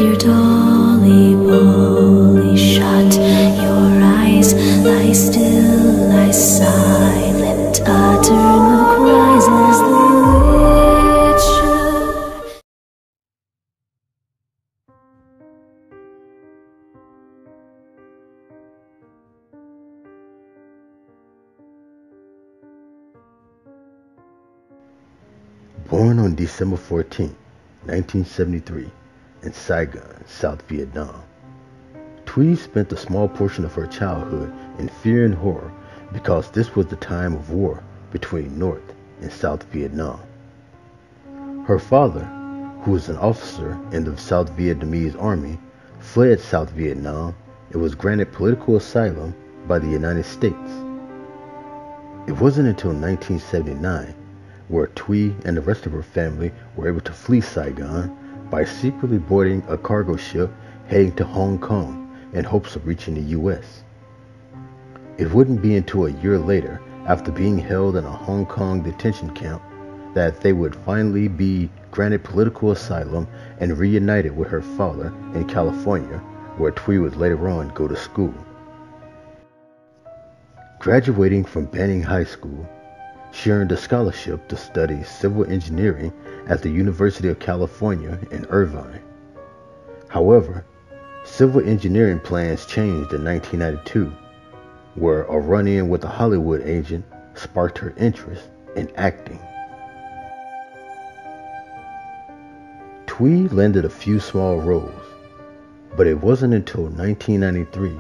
dear Dolly, Polly, shut your eyes, lie still, lie silent, utter no cries as the witch should. Born on December 14, 1973, in Saigon, South Vietnam, Thuy spent a small portion of her childhood in fear and horror because this was the time of war between North and South Vietnam. Her father, who was an officer in the South Vietnamese Army, fled South Vietnam and was granted political asylum by the United States. It wasn't until 1979 where Thuy and the rest of her family were able to flee Saigon by secretly boarding a cargo ship heading to Hong Kong in hopes of reaching the U.S. It wouldn't be until a year later, after being held in a Hong Kong detention camp, that they would finally be granted political asylum and reunited with her father in California, where Thuy would later on go to school. Graduating from Banning High School, she earned a scholarship to study civil engineering at the University of California in Irvine. However, civil engineering plans changed in 1992, where a run-in with a Hollywood agent sparked her interest in acting. Thuy landed a few small roles, but it wasn't until 1993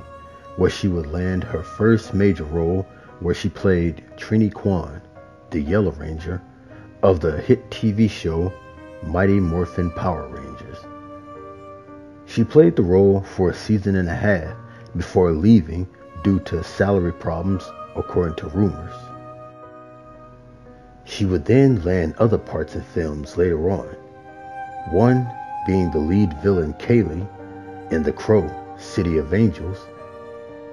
where she would land her first major role, where she played Trini Kwan, the Yellow Ranger, of the hit TV show Mighty Morphin Power Rangers. She played the role for a season and a half before leaving due to salary problems, according to rumors. She would then land other parts in films later on, one being the lead villain Kaylee in The Crow, City of Angels,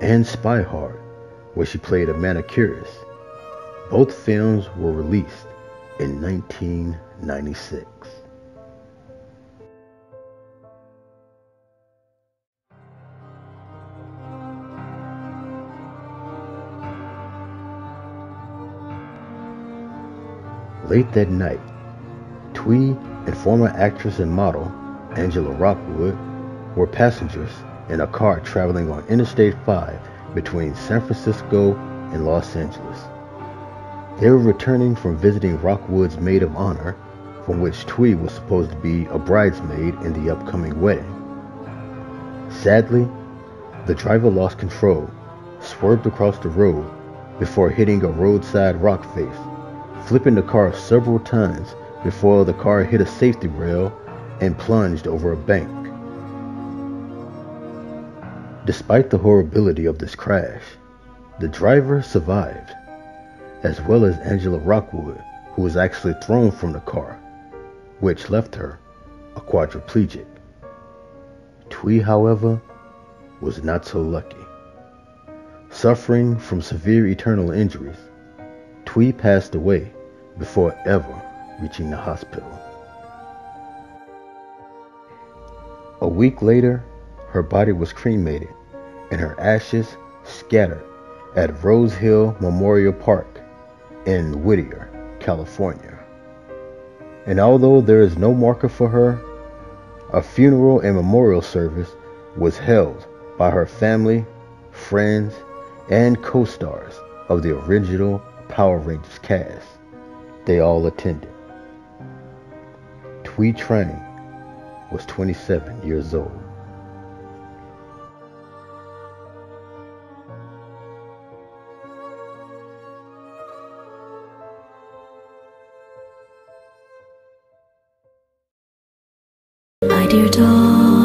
and Spy Hard, where she played a manicurist. Both films were released in 1996. Late that night, Thuy and former actress and model Angela Rockwood were passengers in a car traveling on Interstate 5 between San Francisco and Los Angeles. They were returning from visiting Rockwood's maid of honor, from which Thuy was supposed to be a bridesmaid in the upcoming wedding. Sadly, the driver lost control, swerved across the road before hitting a roadside rock face, flipping the car several times before the car hit a safety rail and plunged over a bank. Despite the horribility of this crash, the driver survived, as well as Angela Rockwood, who was actually thrown from the car, which left her a quadriplegic. Thuy, however, was not so lucky. Suffering from severe internal injuries, Thuy passed away before ever reaching the hospital. A week later, her body was cremated and her ashes scattered at Rose Hill Memorial Park in Whittier, California. And although there is no marker for her, a funeral and memorial service was held by her family, friends, and co-stars of the original Power Rangers cast. They all attended. Thuy Trang was 27 years old. My dear dog.